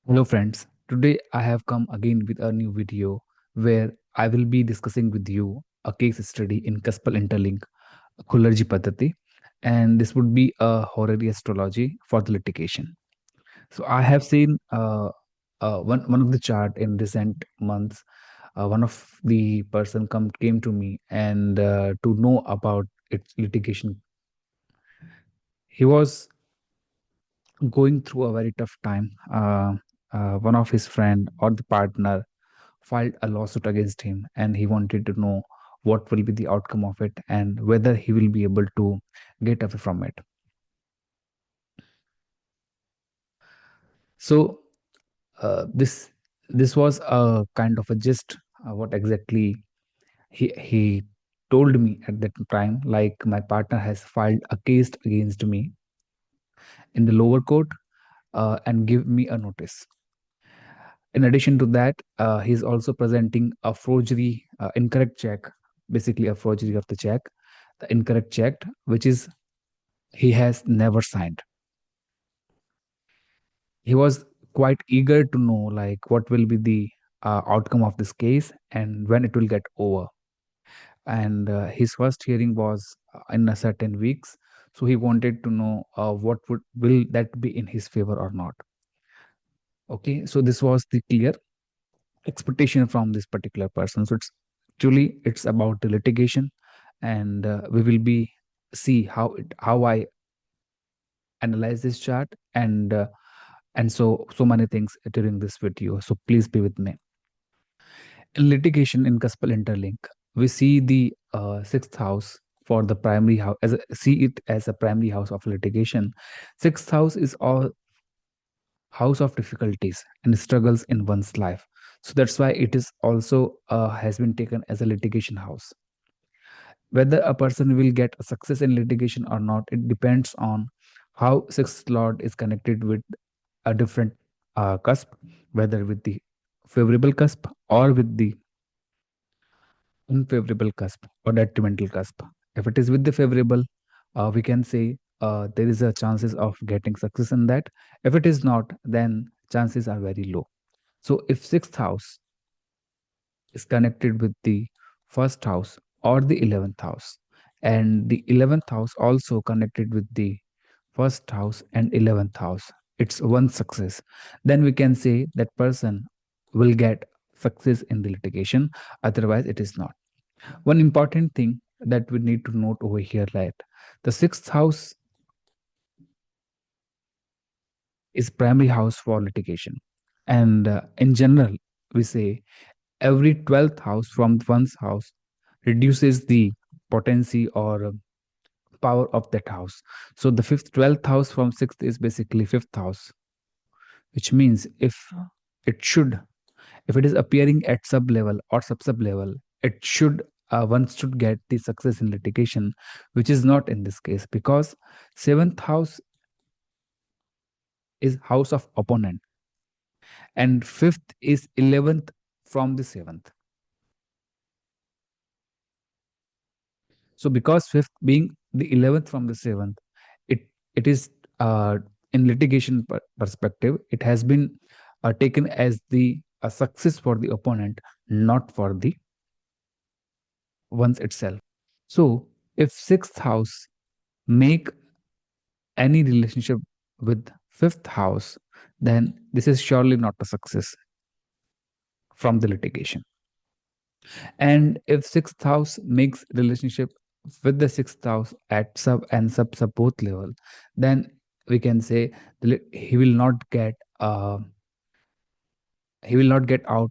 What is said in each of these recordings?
Hello friends, today I have come again with a new video where I will be discussing with you a case study in Cuspal Interlink Astrology Paddhati, and this would be a Horary astrology for the litigation. So I have seen one of the chart in recent months. One of the person came to me and to know about its litigation. He was going through a very tough time. One of his friend or the partner filed a lawsuit against him, and he wanted to know what will be the outcome of it and whether he will be able to get away from it. So this was a kind of a gist, what exactly he told me at that time, like my partner has filed a case against me in the lower court, and give me a notice. In addition to that, he's also presenting a forgery, incorrect check, basically a forgery of the check, the incorrect check, which is he has never signed. He was quite eager to know like what will be the outcome of this case and when it will get over. And his first hearing was in a certain weeks, so he wanted to know what would will that be in his favor or not. Okay, so this was the clear expectation from this particular person. So it's about the litigation, and we will be see how I analyze this chart, and so many things during this video. So please be with me. In litigation in Cuspal Interlink, we see the sixth house for the primary house see it as a primary house of litigation. Sixth house is all house of difficulties and struggles in one's life. So that's why it is also has been taken as a litigation house. Whether a person will get a success in litigation or not, it depends on how sixth lord is connected with a different cusp, whether with the favorable cusp or with the unfavorable cusp or detrimental cusp. If it is with the favorable, we can say there is a chances of getting success in that. If it is not, then chances are very low. So if sixth house is connected with the first house or the 11th house, and the 11th house also connected with the first house and 11th house, it's one success, then we can say that person will get success in the litigation, otherwise it is not. One important thing that we need to note over here, that the sixth house is primary house for litigation, and in general we say every 12th house from one's house reduces the potency or power of that house. So the fifth 12th house from sixth is basically fifth house, which means it should if it is appearing at sub level or sub level, it should one should get the success in litigation, which is not in this case, because seventh house is house of opponent and fifth is 11th from the seventh. So because fifth being the 11th from the seventh, it is in litigation perspective, it has been taken as the a success for the opponent, not for the ones itself. So if sixth house make any relationship with fifth house, then this is surely not a success from the litigation. And if sixth house makes relationship with the sixth house at sub and sub both level, then we can say he will not get out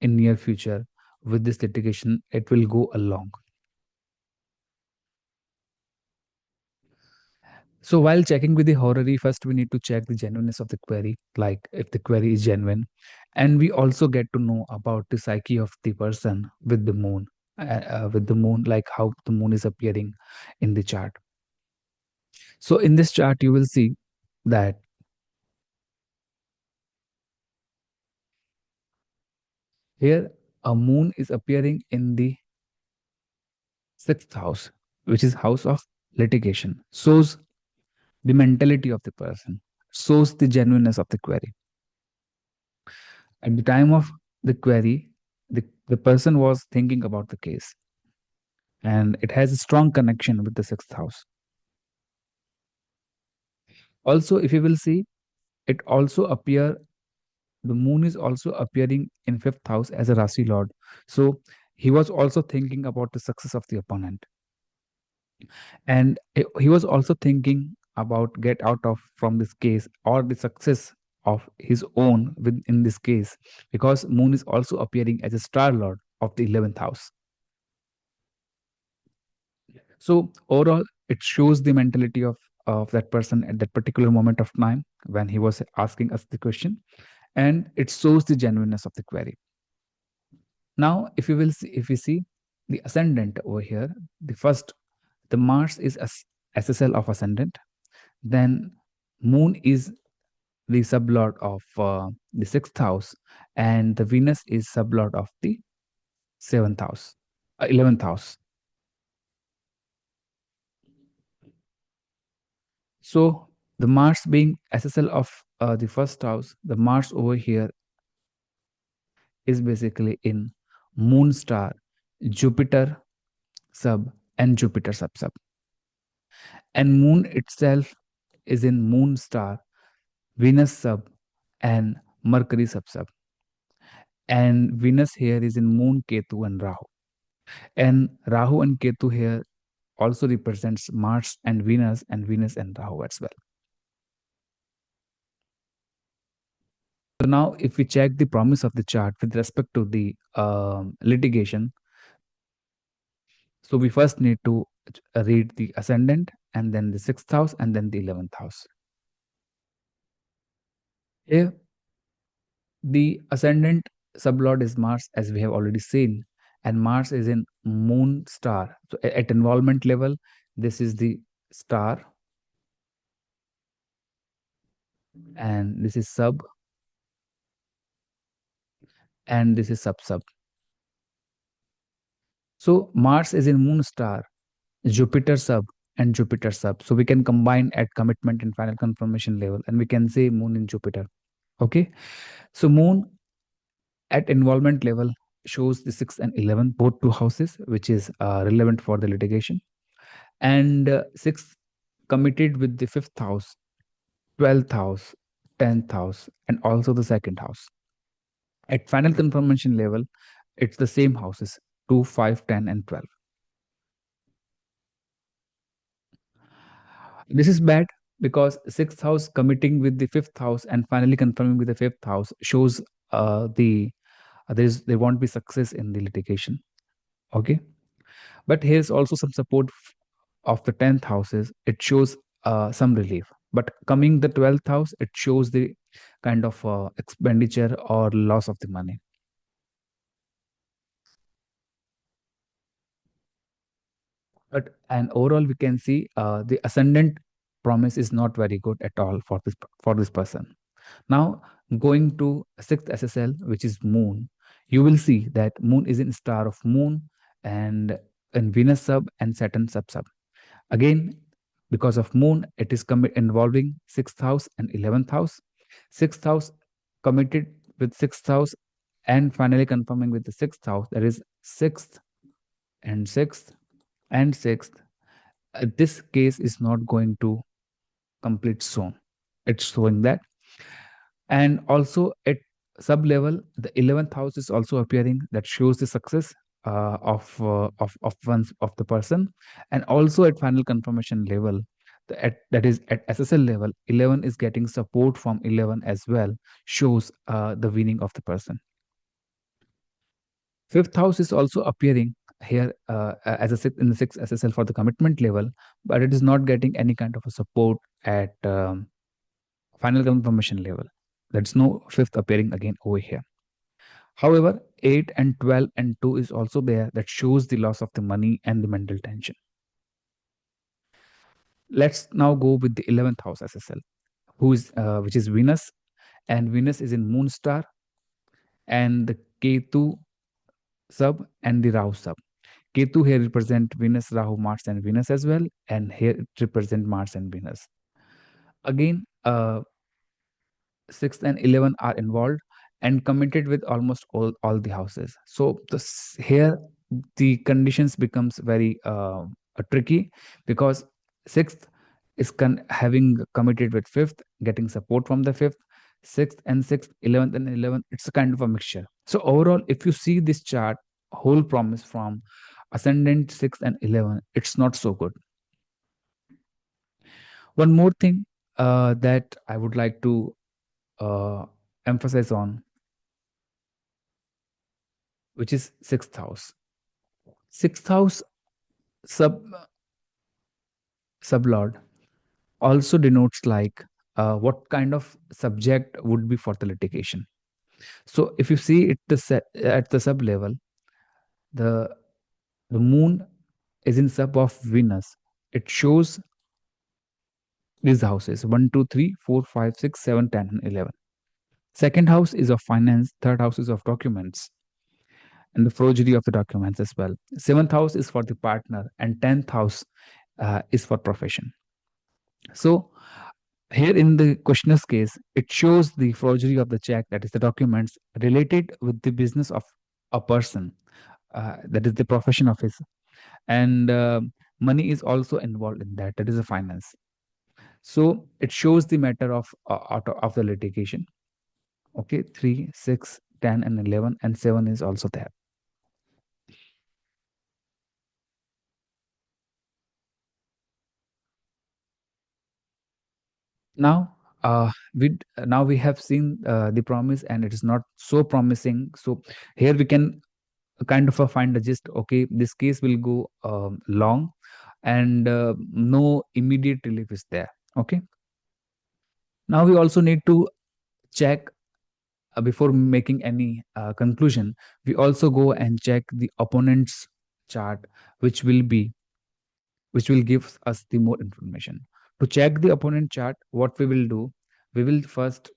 in near future with this litigation. It will go along. So while checking with the horary, first we need to check the genuineness of the query, like if the query is genuine, and we also get to know about the psyche of the person with the moon, like how the moon is appearing in the chart. So in this chart, you will see that here a moon is appearing in the sixth house, which is house of litigation, shows the mentality of the person, shows the genuineness of the query. At the time of the query, the person was thinking about the case, and it has a strong connection with the sixth house. Also, if you will see, it also appear the moon is also appearing in fifth house as a Rasi Lord. So he was also thinking about the success of the opponent, and he was also thinking about get out of from this case or the success of his own within this case, because moon is also appearing as a star lord of the 11th house. So overall, it shows the mentality of that person at that particular moment of time when he was asking us the question, and it shows the genuineness of the query. Now, if you will see, if we see the ascendant over here, the first, the Mars is as SSL of ascendant, then Moon is the sublord of the sixth house, and the Venus is sublord of the seventh house, 11th house. So the Mars being SSL of the first house, the Mars over here is basically in Moon star, Jupiter sub, and Jupiter sub sub. And Moon itself is in Moon star, Venus sub, and Mercury sub sub. And Venus here is in Moon, Ketu, and Rahu. And Rahu and Ketu here also represents Mars and Venus and Rahu as well. So now, if we check the promise of the chart with respect to the litigation, so we first need to read the ascendant and then the sixth house and then the 11th house. Here, the ascendant sublord is Mars, as we have already seen, and Mars is in Moon star. So at involvement level, this is the star, and this is sub, and this is sub sub. So Mars is in Moon star, Jupiter sub, and Jupiter sub. So we can combine at commitment and final confirmation level, and we can say Moon in Jupiter. Okay. So Moon at involvement level shows the 6th and 11th, both two houses, which is relevant for the litigation. And 6th committed with the 5th house, 12th house, 10th house, and also the second house. At final confirmation level, it's the same houses 2, 5, 10, and 12. This is bad because sixth house committing with the fifth house and finally confirming with the fifth house shows there won't be success in the litigation. Okay, but here's also some support of the 10th houses. It shows some relief, but coming the 12th house, it shows the kind of expenditure or loss of the money. But and overall, we can see the ascendant promise is not very good at all for this person. Now, going to sixth SSL, which is Moon, you will see that Moon is in star of Moon and in Venus sub and Saturn sub sub. Again, because of Moon, it is involving sixth house and 11th house. Sixth house committed with sixth house and finally confirming with the sixth house. That is sixth and sixth and sixth. This case is not going to complete soon. It's showing that. And also at sub level, the 11th house is also appearing, that shows the success of one's of the person. And also at final confirmation level, that is at SSL level, 11 is getting support from 11 as well, shows the winning of the person. Fifth house is also appearing here as in the sixth SSL for the commitment level, but it is not getting any kind of a support at final confirmation level. There's no fifth appearing again over here. However, 8 and 12 and 2 is also there, that shows the loss of the money and the mental tension. Let's now go with the 11th house SSL, which is Venus, and Venus is in Moon star, and the Ketu sub and the Rahu sub. Ketu here represent Venus, Rahu, Mars, and Venus as well, and here it represent Mars and Venus. Again, 6th and 11 are involved, and committed with almost all the houses. So this here the conditions becomes very tricky, because sixth is having committed with fifth, getting support from the fifth, sixth and sixth, 11th and 11th. It's a kind of a mixture. So overall, if you see this chart, whole promise from ascendant 6 and 11, it's not so good. One more thing that I would like to uh, emphasize on, which is sixth house. Sixth house sub sublord also denotes like what kind of subject would be for the litigation. So if you see it at the sub level, the the moon is in sub of Venus. It shows these houses 1, 2, 3, 4, 5, 6, 7, 10, and 11. Second house is of finance, third house is of documents and the forgery of the documents as well. Seventh house is for the partner, and 10th house is for profession. So here in the questioner's case, it shows the forgery of the check, that is the documents related with the business of a person, that is the profession of his, and money is also involved in that, that is the finance. So it shows the matter of of the litigation. Okay, 3, 6, 10, and 11, and 7 is also there. Now, now we have seen the promise, and it is not so promising. So here we can kind of find a gist. Okay, this case will go long, and no immediate relief is there. Okay, now we also need to check, before making any conclusion, we also go and check the opponent's chart, which will be which will give us the more information. To check the opponent chart, what we will do, we will first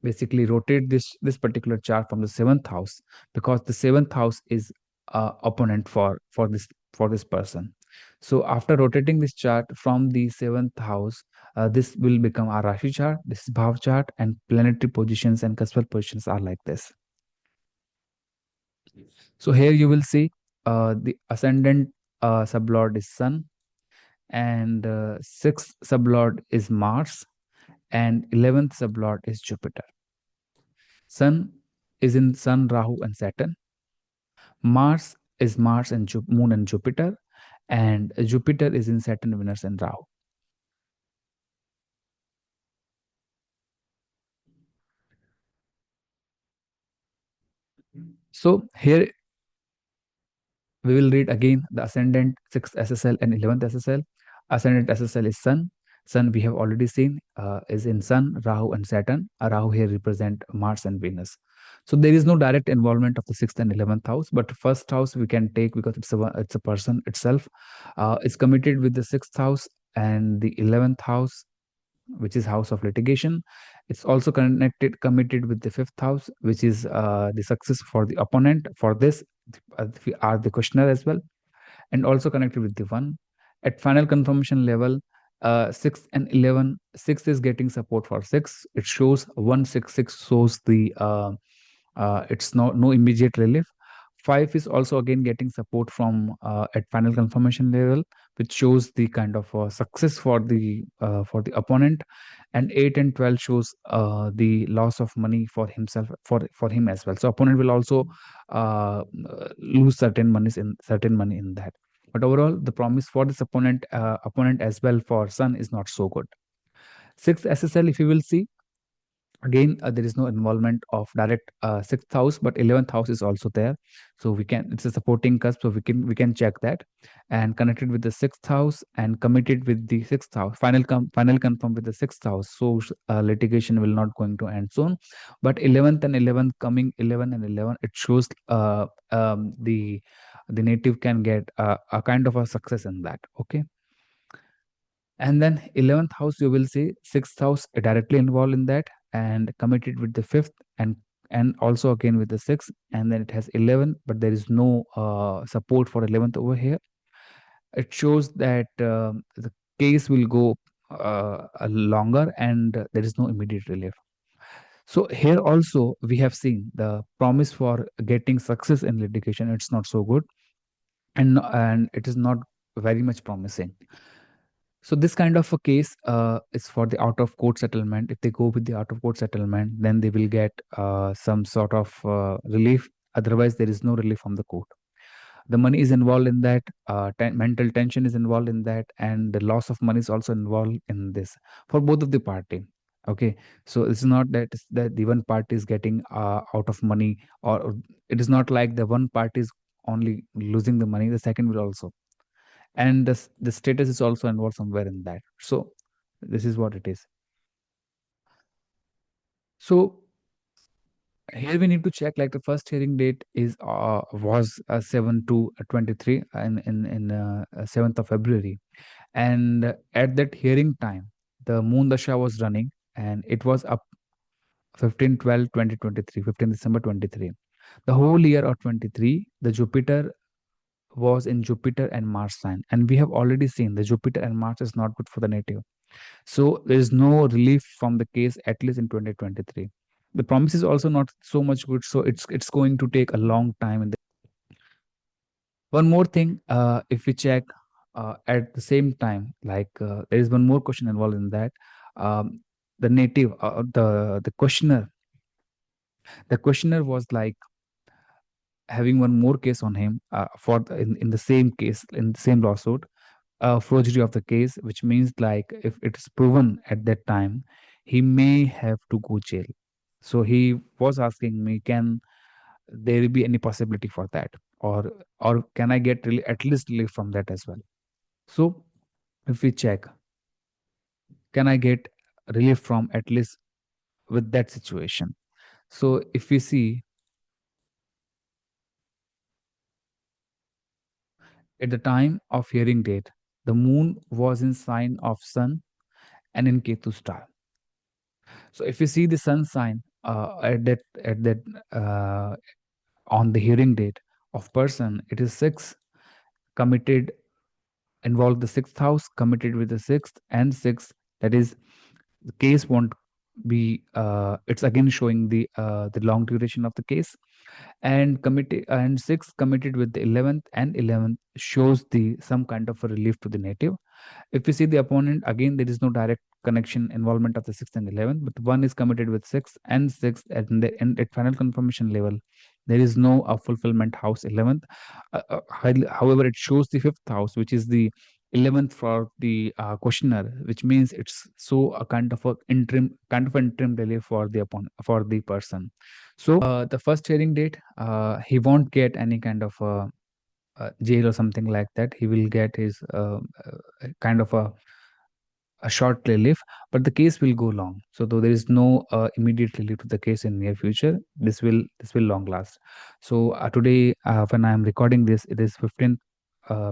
basically rotate this particular chart from the seventh house, because the seventh house is opponent for this person. So after rotating this chart from the seventh house, this will become our Rashi chart. This is Bhav chart, and planetary positions and Cuspal positions are like this. So here you will see the ascendant sublord is Sun, and sixth sublord is Mars, and 11th sublord is Jupiter. Sun is in Sun, Rahu, and Saturn. Mars is Mars and Moon and Jupiter, and Jupiter is in Saturn, Venus, and Rahu. So here we will read again the ascendant 6th SSL and 11th SSL. Ascendant SSL is Sun. Sun we have already seen is in Sun, Rahu, and Saturn. Rahu here represent Mars and Venus. So there is no direct involvement of the 6th and 11th house, but first house we can take because it's a person itself. It's committed with the 6th house and the 11th house, which is house of litigation. It's also committed with the fifth house, which is the success for the opponent. For this, we are the questioner as well, and also connected with the one. At final confirmation level, 6 and 11, 6 is getting support for 6. It shows 166 shows the it's no immediate relief. 5 is also again getting support from at final confirmation level, which shows the kind of success for the opponent, and 8 and 12 shows the loss of money for himself, for him as well. So opponent will also lose certain money in that. But overall, the promise for this opponent as well for Sun is not so good. Sixth SSL, if you will see, again there is no involvement of direct sixth house, but 11th house is also there. So we can, it's a supporting cusp, so we can check that. And connected with the sixth house and committed with the sixth house, final confirm with the sixth house. So litigation will not going to end soon. But 11th and 11th, coming 11 and 11, it shows the native can get a kind of a success in that. Okay, and then 11th house, you will see sixth house directly involved in that, and committed with the fifth, and also again with the sixth, and then it has 11, but there is no support for 11th over here. It shows that the case will go longer, and there is no immediate relief. So here also we have seen the promise for getting success in litigation. It's not so good, and it is not very much promising. So this kind of a case is for the out of court settlement. If they go with the out of court settlement, then they will get some sort of relief. Otherwise, there is no relief from the court. The money is involved in that, mental tension is involved in that, and the loss of money is also involved in this for both of the party. Okay, so it's not that the one party is getting out of money, or it is not like the one party is only losing the money, the second will also, and the status is also involved somewhere in that. So this is what it is. So here we need to check, like the first hearing date is was 7 to 23 in 7th of February, and at that hearing time the moon dasha was running, and it was up 15/12/2023, 15 December 23. The whole year of 23, the Jupiter was in Jupiter and Mars sign, and we have already seen the Jupiter and Mars is not good for the native. So there is no relief from the case, at least in 2023. The promise is also not so much good, so it's going to take a long time. And one more thing, if we check at the same time, like there is one more question involved in that. The native, the questioner was like having one more case on him in the same case, in the same lawsuit, forgery of the case, which means like if it is proven at that time, he may have to go jail. So he was asking me, can there be any possibility for that, or can I get really at least relief from that as well? So if we check, can I get relief from at least with that situation? So if we see at the time of hearing date, the moon was in sign of sun and in Ketu star. So if you see the sun sign at that on the hearing date of person, it is six committed, involved the sixth house, committed with the sixth and sixth. That is, the case won't be. It's again showing the long duration of the case, and committed and six committed with the 11th, and 11th shows the some kind of a relief to the native. If we see the opponent, again there is no direct connection involvement of the 6th and 11th, but one is committed with 6th and 6th, and at final confirmation level there is no fulfillment house 11th. However, it shows the 5th house, which is the 11th for the questioner, which means it's so a kind of interim delay for the for the person. So the first hearing date, he won't get any kind of jail or something like that. He will get his kind of a short relief, but the case will go long. So though there is no immediate relief to the case in near future, this will long last. So today, when I am recording this, it is 15th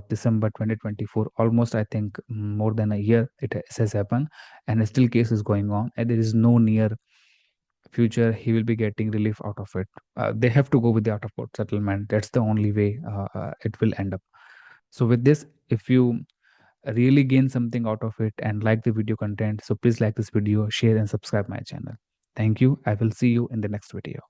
December 2024. Almost, I think, more than a year it has happened, and still case is going on, and there is no near future he will be getting relief out of it. They have to go with the out of court settlement. That's the only way it will end up. So with this, if you really gain something out of it and like the video content, so please like this video, share and subscribe my channel. Thank you. I will see you in the next video.